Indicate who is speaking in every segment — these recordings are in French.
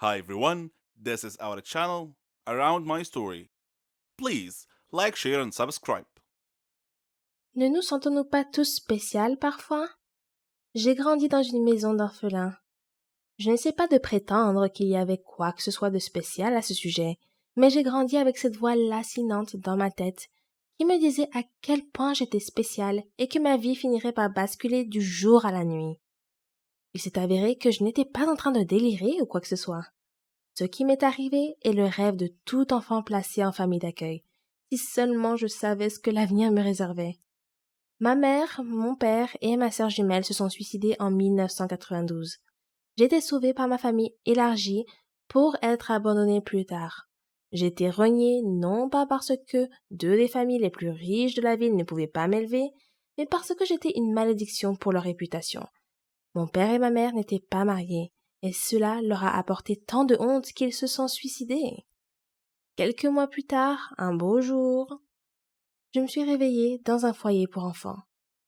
Speaker 1: Hi everyone, this is our channel Around My Story. Please like, share and subscribe.
Speaker 2: Ne nous sentons-nous pas tous spéciales parfois? J'ai grandi dans une maison d'orphelins. Je ne sais pas de prétendre qu'il y avait quoi que ce soit de spécial à ce sujet, mais j'ai grandi avec cette voix lancinante dans ma tête qui me disait à quel point j'étais spéciale et que ma vie finirait par basculer du jour à la nuit. Il s'est avéré que je n'étais pas en train de délirer ou quoi que ce soit. Ce qui m'est arrivé est le rêve de tout enfant placé en famille d'accueil. Si seulement je savais ce que l'avenir me réservait. Ma mère, mon père et ma sœur jumelle se sont suicidés en 1992. J'ai été sauvée par ma famille élargie pour être abandonnée plus tard. J'ai été reniée non pas parce que deux des familles les plus riches de la ville ne pouvaient pas m'élever, mais parce que j'étais une malédiction pour leur réputation. Mon père et ma mère n'étaient pas mariés, et cela leur a apporté tant de honte qu'ils se sont suicidés. Quelques mois plus tard, un beau jour, je me suis réveillée dans un foyer pour enfants.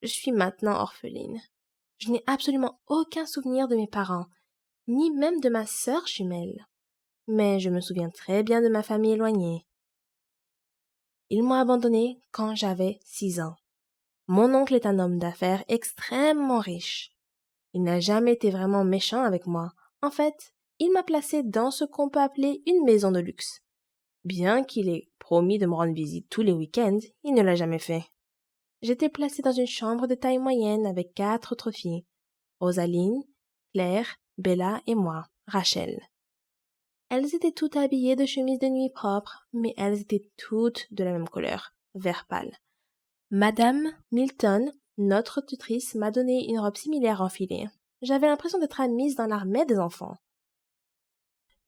Speaker 2: Je suis maintenant orpheline. Je n'ai absolument aucun souvenir de mes parents, ni même de ma sœur jumelle. Mais je me souviens très bien de ma famille éloignée. Ils m'ont abandonnée quand j'avais 6 ans. Mon oncle est un homme d'affaires extrêmement riche. Il n'a jamais été vraiment méchant avec moi. En fait, il m'a placée dans ce qu'on peut appeler une maison de luxe. Bien qu'il ait promis de me rendre visite tous les week-ends, il ne l'a jamais fait. J'étais placée dans une chambre de taille moyenne avec 4 autres filles. Rosaline, Claire, Bella et moi, Rachel. Elles étaient toutes habillées de chemises de nuit propres, mais elles étaient toutes de la même couleur, vert pâle. Madame Milton, notre tutrice, m'a donné une robe similaire enfilée. J'avais l'impression d'être admise dans l'armée des enfants.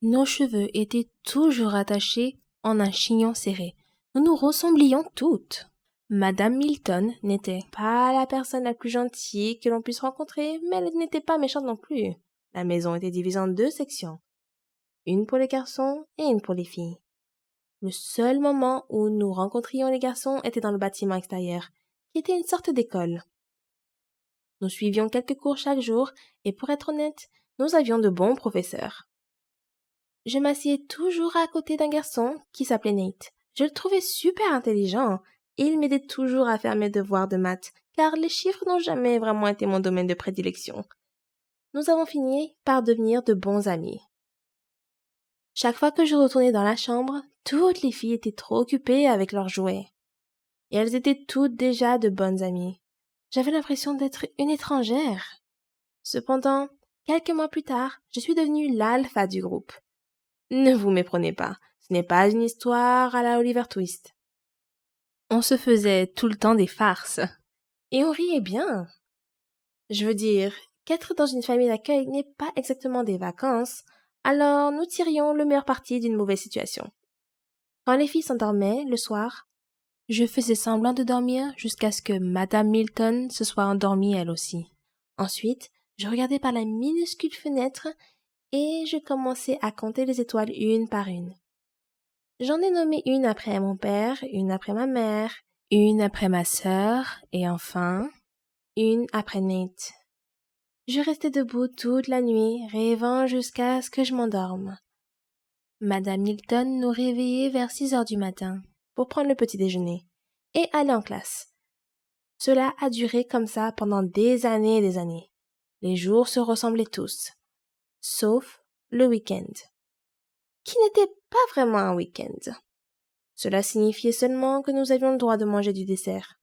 Speaker 2: Nos cheveux étaient toujours attachés en un chignon serré. Nous nous ressemblions toutes. Madame Milton n'était pas la personne la plus gentille que l'on puisse rencontrer, mais elle n'était pas méchante non plus. La maison était divisée en 2 sections, une pour les garçons et une pour les filles. Le seul moment où nous rencontrions les garçons était dans le bâtiment extérieur, qui était une sorte d'école. Nous suivions quelques cours chaque jour, et pour être honnête, nous avions de bons professeurs. Je m'asseyais toujours à côté d'un garçon qui s'appelait Nate. Je le trouvais super intelligent, et il m'aidait toujours à faire mes devoirs de maths, car les chiffres n'ont jamais vraiment été mon domaine de prédilection. Nous avons fini par devenir de bons amis. Chaque fois que je retournais dans la chambre, toutes les filles étaient trop occupées avec leurs jouets. Et elles étaient toutes déjà de bonnes amies. J'avais l'impression d'être une étrangère. Cependant, quelques mois plus tard, je suis devenue l'alpha du groupe. Ne vous méprenez pas, ce n'est pas une histoire à la Oliver Twist. On se faisait tout le temps des farces. Et on riait bien. Je veux dire, qu'être dans une famille d'accueil n'est pas exactement des vacances, alors nous tirions le meilleur parti d'une mauvaise situation. Quand les filles s'endormaient le soir, je faisais semblant de dormir jusqu'à ce que Madame Milton se soit endormie elle aussi. Ensuite, je regardais par la minuscule fenêtre et je commençais à compter les étoiles une par une. J'en ai nommé une après mon père, une après ma mère, une après ma sœur et enfin une après Nate. Je restais debout toute la nuit, rêvant jusqu'à ce que je m'endorme. Madame Milton nous réveillait vers 6 heures du matin pour prendre le petit déjeuner et aller en classe. Cela a duré comme ça pendant des années et des années. Les jours se ressemblaient tous, sauf le week-end, qui n'était pas vraiment un week-end. Cela signifiait seulement que nous avions le droit de manger du dessert.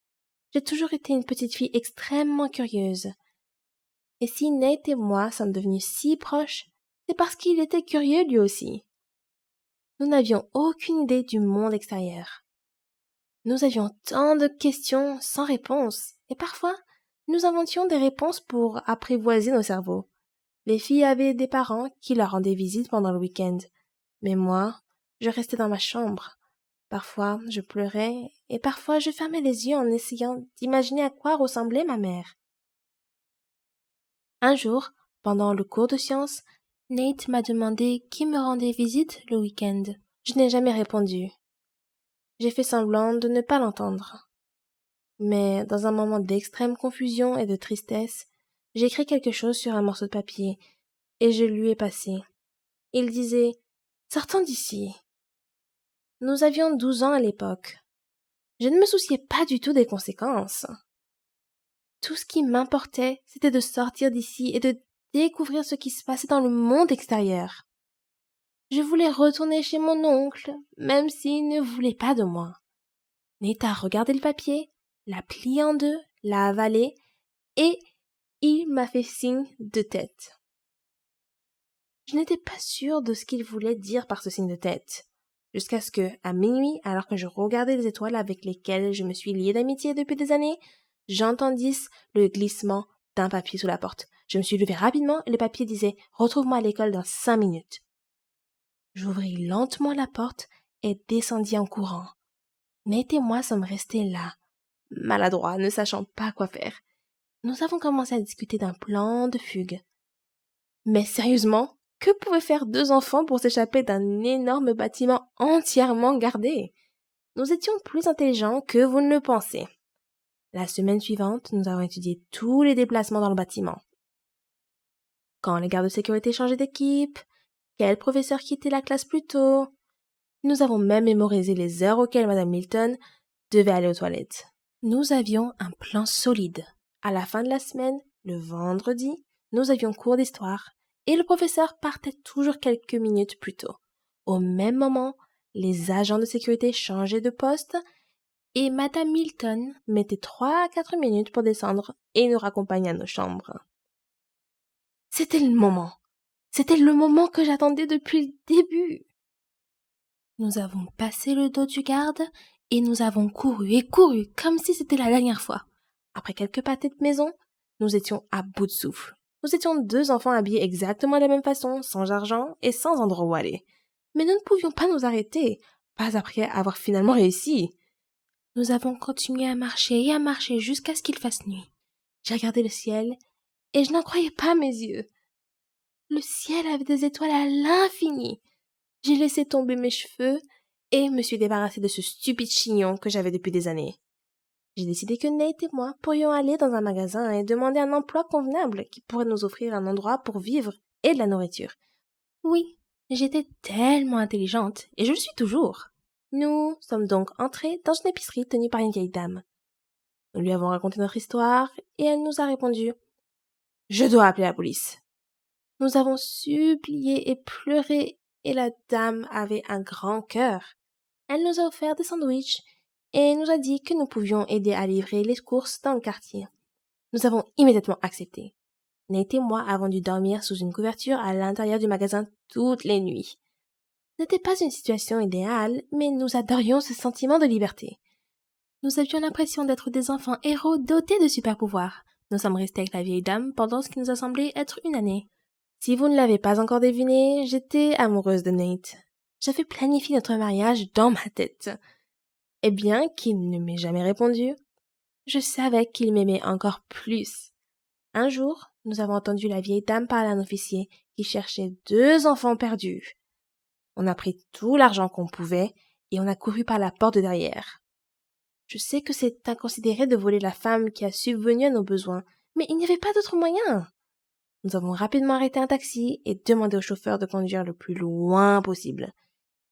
Speaker 2: J'ai toujours été une petite fille extrêmement curieuse. Et si Nate et moi sommes devenus si proches, c'est parce qu'il était curieux lui aussi. Nous n'avions aucune idée du monde extérieur. Nous avions tant de questions sans réponse, et parfois, nous inventions des réponses pour apprivoiser nos cerveaux. Les filles avaient des parents qui leur rendaient visite pendant le week-end, mais moi, je restais dans ma chambre. Parfois, je pleurais, et parfois je fermais les yeux en essayant d'imaginer à quoi ressemblait ma mère. Un jour, pendant le cours de sciences, Nate m'a demandé qui me rendait visite le week-end. Je n'ai jamais répondu. J'ai fait semblant de ne pas l'entendre. Mais dans un moment d'extrême confusion et de tristesse, j'ai écrit quelque chose sur un morceau de papier et je lui ai passé. Il disait « Sortons d'ici ». Nous avions 12 ans à l'époque. Je ne me souciais pas du tout des conséquences. Tout ce qui m'importait, c'était de sortir d'ici et de découvrir ce qui se passait dans le monde extérieur. Je voulais retourner chez mon oncle, même s'il ne voulait pas de moi. Nate a regardé le papier, l'a plié en deux, l'a avalé, et il m'a fait signe de tête. Je n'étais pas sûre de ce qu'il voulait dire par ce signe de tête, jusqu'à ce que, à minuit, alors que je regardais les étoiles avec lesquelles je me suis liée d'amitié depuis des années, j'entendisse le glissement d'un papier sous la porte. Je me suis levée rapidement et le papier disait « Retrouve-moi à l'école dans 5 minutes ». J'ouvris lentement la porte et descendis en courant. Nate et moi sommes restés là, maladroits, ne sachant pas quoi faire. Nous avons commencé à discuter d'un plan de fugue. Mais sérieusement, que pouvaient faire 2 enfants pour s'échapper d'un énorme bâtiment entièrement gardé? Nous étions plus intelligents que vous ne le pensez. La semaine suivante, nous avons étudié tous les déplacements dans le bâtiment. Quand les gardes de sécurité changeaient d'équipe, quel professeur quittait la classe plus tôt. Nous avons même mémorisé les heures auxquelles Madame Milton devait aller aux toilettes. Nous avions un plan solide. À la fin de la semaine, le vendredi, nous avions cours d'histoire et le professeur partait toujours quelques minutes plus tôt. Au même moment, les agents de sécurité changeaient de poste et Madame Milton mettait 3 à 4 minutes pour descendre et nous raccompagner à nos chambres. C'était le moment. C'était le moment que j'attendais depuis le début. Nous avons passé le dos du garde et nous avons couru et couru comme si c'était la dernière fois. Après quelques pâtés de maison, nous étions à bout de souffle. Nous étions 2 enfants habillés exactement de la même façon, sans argent et sans endroit où aller. Mais nous ne pouvions pas nous arrêter, pas après avoir finalement réussi. Nous avons continué à marcher et à marcher jusqu'à ce qu'il fasse nuit. J'ai regardé le ciel et je n'en croyais pas mes yeux. Le ciel avait des étoiles à l'infini. J'ai laissé tomber mes cheveux et me suis débarrassée de ce stupide chignon que j'avais depuis des années. J'ai décidé que Nate et moi pourrions aller dans un magasin et demander un emploi convenable qui pourrait nous offrir un endroit pour vivre et de la nourriture. Oui, j'étais tellement intelligente et je le suis toujours. Nous sommes donc entrés dans une épicerie tenue par une vieille dame. Nous lui avons raconté notre histoire et elle nous a répondu « Je dois appeler la police ». Nous avons supplié et pleuré et la dame avait un grand cœur. Elle nous a offert des sandwichs et nous a dit que nous pouvions aider à livrer les courses dans le quartier. Nous avons immédiatement accepté. Nate et moi avons dû dormir sous une couverture à l'intérieur du magasin toutes les nuits. Ce n'était pas une situation idéale, mais nous adorions ce sentiment de liberté. Nous avions l'impression d'être des enfants héros dotés de super pouvoirs. Nous sommes restés avec la vieille dame pendant ce qui nous a semblé être une année. Si vous ne l'avez pas encore deviné, j'étais amoureuse de Nate. J'avais planifié notre mariage dans ma tête. Et bien qu'il ne m'ait jamais répondu, je savais qu'il m'aimait encore plus. Un jour, nous avons entendu la vieille dame parler à un officier qui cherchait 2 enfants perdus. On a pris tout l'argent qu'on pouvait et on a couru par la porte de derrière. Je sais que c'est inconsidéré de voler la femme qui a subvenu à nos besoins, mais il n'y avait pas d'autre moyen. Nous avons rapidement arrêté un taxi et demandé au chauffeur de conduire le plus loin possible.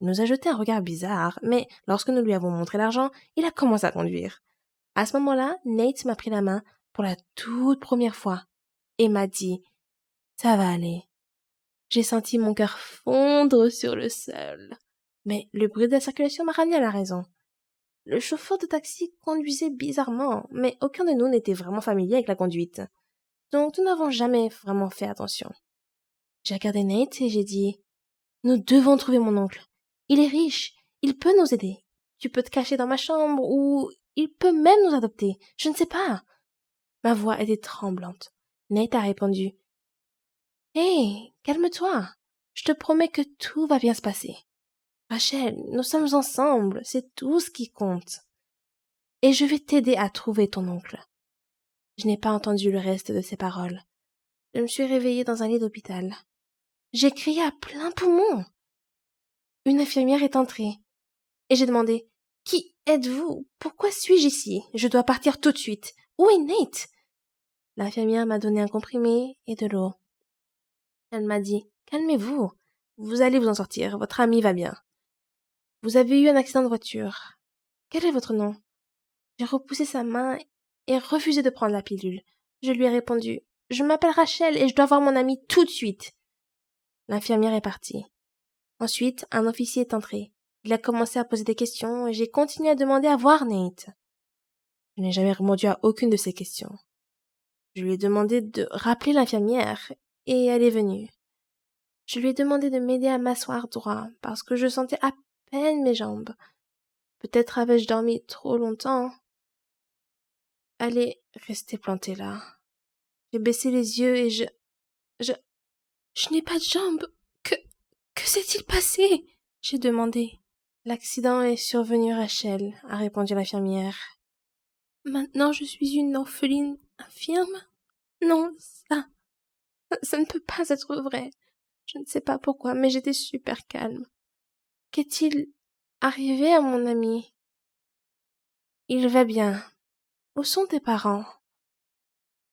Speaker 2: Il nous a jeté un regard bizarre, mais lorsque nous lui avons montré l'argent, il a commencé à conduire. À ce moment-là, Nate m'a pris la main pour la toute première fois et m'a dit « Ça va aller ». J'ai senti mon cœur fondre sur le sol. Mais le bruit de la circulation m'a ramené à la raison. Le chauffeur de taxi conduisait bizarrement, mais aucun de nous n'était vraiment familier avec la conduite. Donc nous n'avons jamais vraiment fait attention. J'ai regardé Nate et j'ai dit « Nous devons trouver mon oncle. Il est riche, il peut nous aider. Tu peux te cacher dans ma chambre ou il peut même nous adopter. Je ne sais pas. » Ma voix était tremblante. Nate a répondu « Hé, calme-toi. Je te promets que tout va bien se passer. Rachel, nous sommes ensemble, c'est tout ce qui compte. Et je vais t'aider à trouver ton oncle. » Je n'ai pas entendu le reste de ses paroles. Je me suis réveillée dans un lit d'hôpital. J'ai crié à plein poumon. Une infirmière est entrée et j'ai demandé « Qui êtes-vous? Pourquoi suis-je ici? Je dois partir tout de suite. Où est Nate? » L'infirmière m'a donné un comprimé et de l'eau. Elle m'a dit « Calmez-vous. Vous allez vous en sortir, votre ami va bien. Vous avez eu un accident de voiture. Quel est votre nom? J'ai repoussé sa main et refusé de prendre la pilule. Je lui ai répondu: Je m'appelle Rachel et je dois voir mon ami tout de suite. L'infirmière est partie. Ensuite, un officier est entré. Il a commencé à poser des questions et j'ai continué à demander à voir Nate. Je n'ai jamais répondu à aucune de ces questions. Je lui ai demandé de rappeler l'infirmière et elle est venue. Je lui ai demandé de m'aider à m'asseoir droit parce que je sentais à peine mes jambes. Peut-être avais-je dormi trop longtemps. Elle est restée plantée là. J'ai baissé les yeux et je n'ai pas de jambes. Que s'est-il passé? J'ai demandé. L'accident est survenu, Rachel, a répondu l'infirmière. Maintenant je suis une orpheline infirme? Non, ça ne peut pas être vrai. Je ne sais pas pourquoi, mais j'étais super calme. Qu'est-il arrivé à mon ami? Il va bien. Où sont tes parents?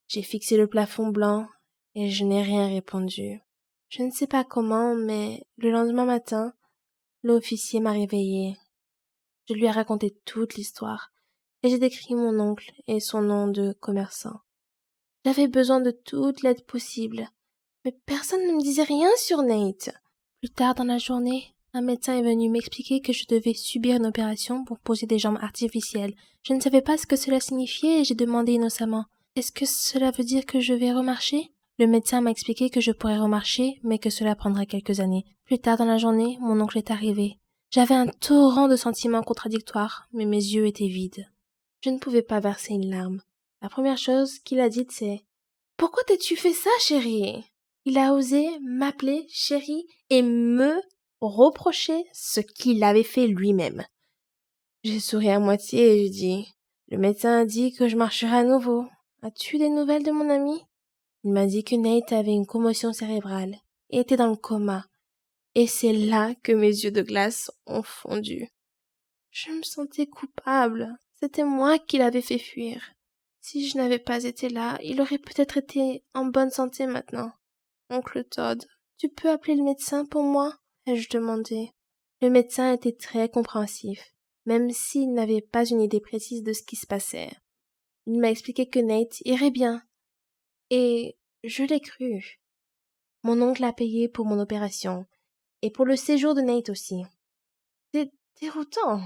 Speaker 2: J'ai fixé le plafond blanc et je n'ai rien répondu. Je ne sais pas comment, mais le lendemain matin, l'officier m'a réveillée. Je lui ai raconté toute l'histoire et j'ai décrit mon oncle et son nom de commerçant. J'avais besoin de toute l'aide possible, mais personne ne me disait rien sur Nate. Plus tard dans la journée, un médecin est venu m'expliquer que je devais subir une opération pour poser des jambes artificielles. Je ne savais pas ce que cela signifiait et j'ai demandé innocemment: Est-ce que cela veut dire que je vais remarcher? Le médecin m'a expliqué que je pourrais remarcher, mais que cela prendrait quelques années. Plus tard dans la journée, mon oncle est arrivé. J'avais un torrent de sentiments contradictoires, mais mes yeux étaient vides. Je ne pouvais pas verser une larme. La première chose qu'il a dite, c'est: Pourquoi t'es-tu fait ça, chérie? Il a osé m'appeler chérie et me reprocher ce qu'il avait fait lui-même. J'ai souri à moitié et j'ai dit: Le médecin a dit que je marcherais à nouveau. As-tu des nouvelles de mon ami? Il m'a dit que Nate avait une commotion cérébrale et était dans le coma. Et c'est là que mes yeux de glace ont fondu. Je me sentais coupable. C'était moi qui l'avais fait fuir. Si je n'avais pas été là, il aurait peut-être été en bonne santé maintenant. Oncle Todd, tu peux appeler le médecin pour moi? Ai-je demandé. Le médecin était très compréhensif, même s'il n'avait pas une idée précise de ce qui se passait. Il m'a expliqué que Nate irait bien. Et je l'ai cru. Mon oncle a payé pour mon opération, et pour le séjour de Nate aussi. C'est déroutant.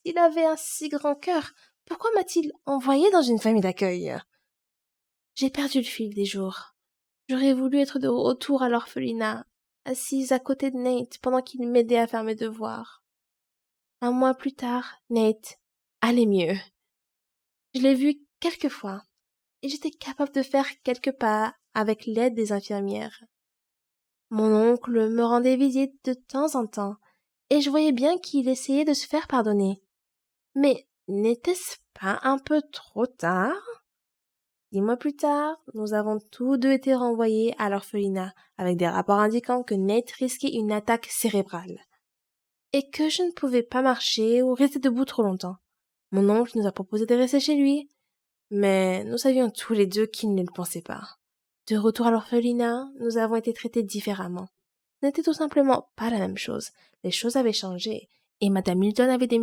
Speaker 2: S'il avait un si grand cœur, pourquoi m'a-t-il envoyé dans une famille d'accueil? J'ai perdu le fil des jours. J'aurais voulu être de retour à l'orphelinat, assise à côté de Nate pendant qu'il m'aidait à faire mes devoirs. Un mois plus tard, Nate allait mieux. Je l'ai vu quelques fois, et j'étais capable de faire quelques pas avec l'aide des infirmières. Mon oncle me rendait visite de temps en temps, et je voyais bien qu'il essayait de se faire pardonner. Mais n'était-ce pas un peu trop tard? 6 mois plus tard, nous avons tous deux été renvoyés à l'orphelinat avec des rapports indiquant que Nate risquait une attaque cérébrale et que je ne pouvais pas marcher ou rester debout trop longtemps. Mon oncle nous a proposé de rester chez lui, mais nous savions tous les deux qu'il ne le pensait pas. De retour à l'orphelinat, nous avons été traités différemment. Ce n'était tout simplement pas la même chose. Les choses avaient changé et Madame Milton avait démissionné